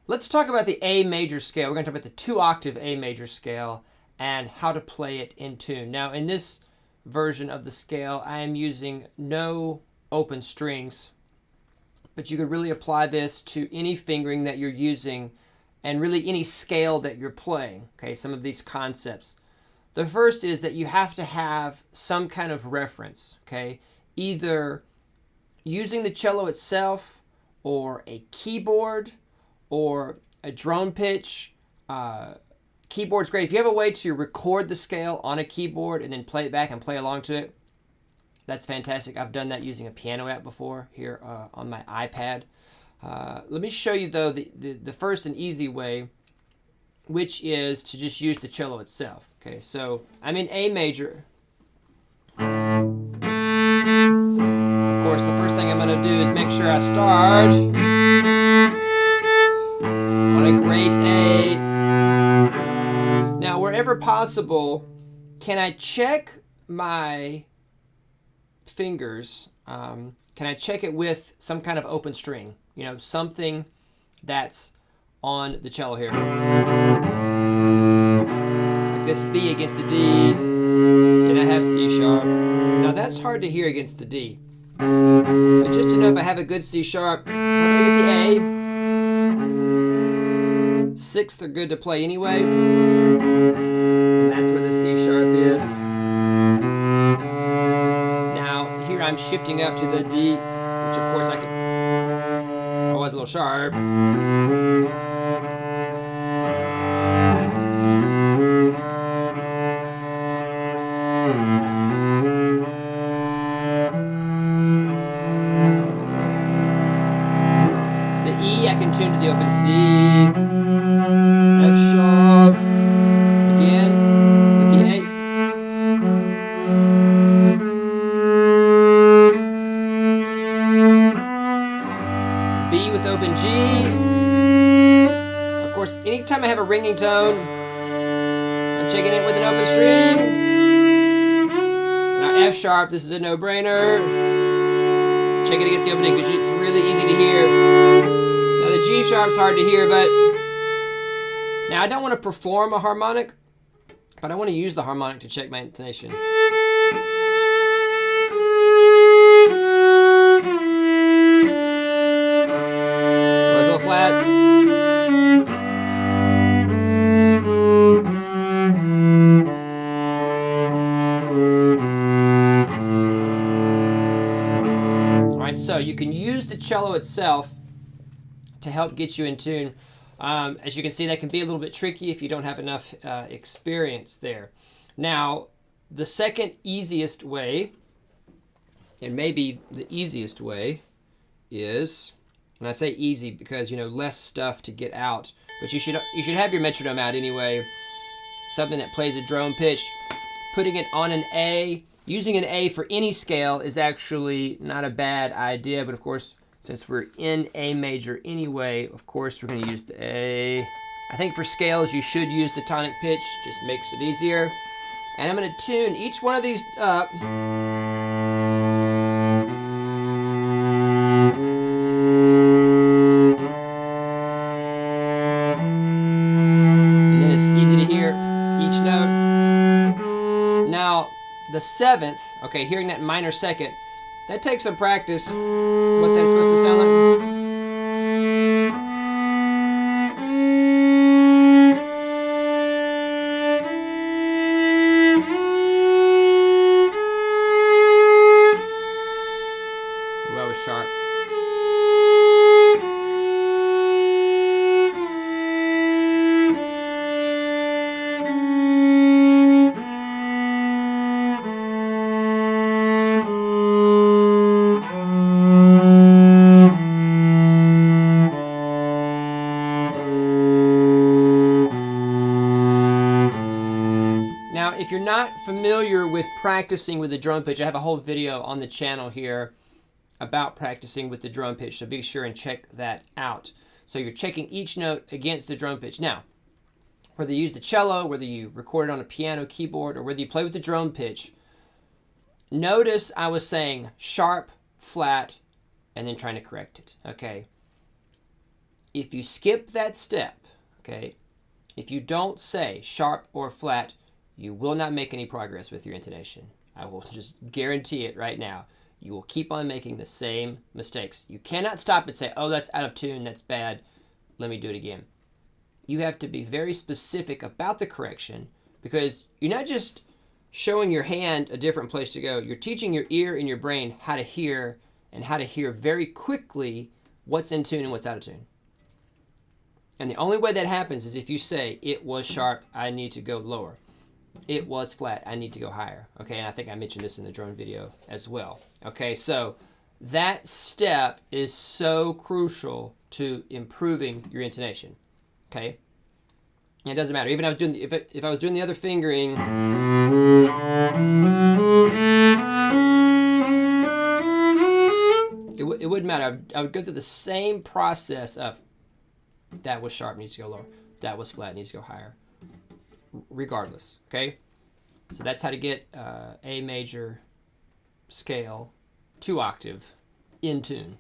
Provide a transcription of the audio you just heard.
let's talk about the A major scale. We're going to talk about the 2-octave A major scale and how to play it in tune. Now, in this version of the scale, I am using no open strings, but you could really apply this to any fingering that you're using and really any scale that you're playing. Okay, some of these concepts. The first is that you have to have some kind of reference, okay? Either using the cello itself or a keyboard or a drone pitch. Keyboard's great. If you have a way to record the scale on a keyboard and then play it back and play along to it, that's fantastic. I've done that using a piano app before here on my iPad. Let me show you, though, the first and easy way, which is to just use the cello itself. Okay, so I'm in A major. Of course, the first thing I'm going to do is make sure I start on a great A. Now, wherever possible, can I check my fingers? Can I check it with some kind of open string? You know, something that's on the cello here. Like this B against the D, then I have C sharp. Now that's hard to hear against the D. But just to know if I have a good C sharp, I'm going to get the A. Sixth are good to play anyway. And that's where the C sharp is. Now here I'm shifting up to the D, which of course I was a little sharp. The E I can tune to the open C. F sharp. Again with the A. B with open G. Of course, anytime I have a ringing tone, I'm checking it with an open string. Now F sharp, this is a no-brainer. Check it against the opening because it's really easy to hear. Now the G sharp's hard to hear, but now I don't want to perform a harmonic, but I want to use the harmonic to check my intonation. Flat. All right, so you can use the cello itself to help get you in tune. As you can see, that can be a little bit tricky if you don't have enough experience there. Now, the second easiest way, and maybe the easiest way, is... And I say easy because, you know, less stuff to get out. But you should have your metronome out anyway. Something that plays a drone pitch. Putting it on an A. Using an A for any scale is actually not a bad idea. But of course, since we're in A major anyway, of course we're going to use the A. I think for scales you should use the tonic pitch. Just makes it easier. And I'm going to tune each one of these up. The seventh, okay, hearing that minor second, that takes some practice, what that's supposed to sound like. Well, it was sharp. If you're not familiar with practicing with the drum pitch, I have a whole video on the channel here about practicing with the drum pitch, so be sure and check that out. So you're checking each note against the drum pitch. Now, whether you use the cello, whether you record it on a piano keyboard, or whether you play with the drum pitch, notice I was saying sharp, flat, and then trying to correct it, okay? If you skip that step, okay, if you don't say sharp or flat, you will not make any progress with your intonation. I will just guarantee it right now. You will keep on making the same mistakes. You cannot stop and say, oh, that's out of tune, that's bad, let me do it again. You have to be very specific about the correction, because you're not just showing your hand a different place to go. You're teaching your ear and your brain how to hear, and how to hear very quickly what's in tune and what's out of tune. And the only way that happens is if you say, it was sharp, I need to go lower. It was flat, I need to go higher. Okay, and I think I mentioned this in the drone video as well. Okay, so that step is so crucial to improving your intonation. Okay, and it doesn't matter. Even if I was doing the other fingering, it wouldn't matter. I would go through the same process of that was sharp, needs to go lower. That was flat, needs to go higher. Regardless, okay? So that's how to get A major scale 2 octave in tune.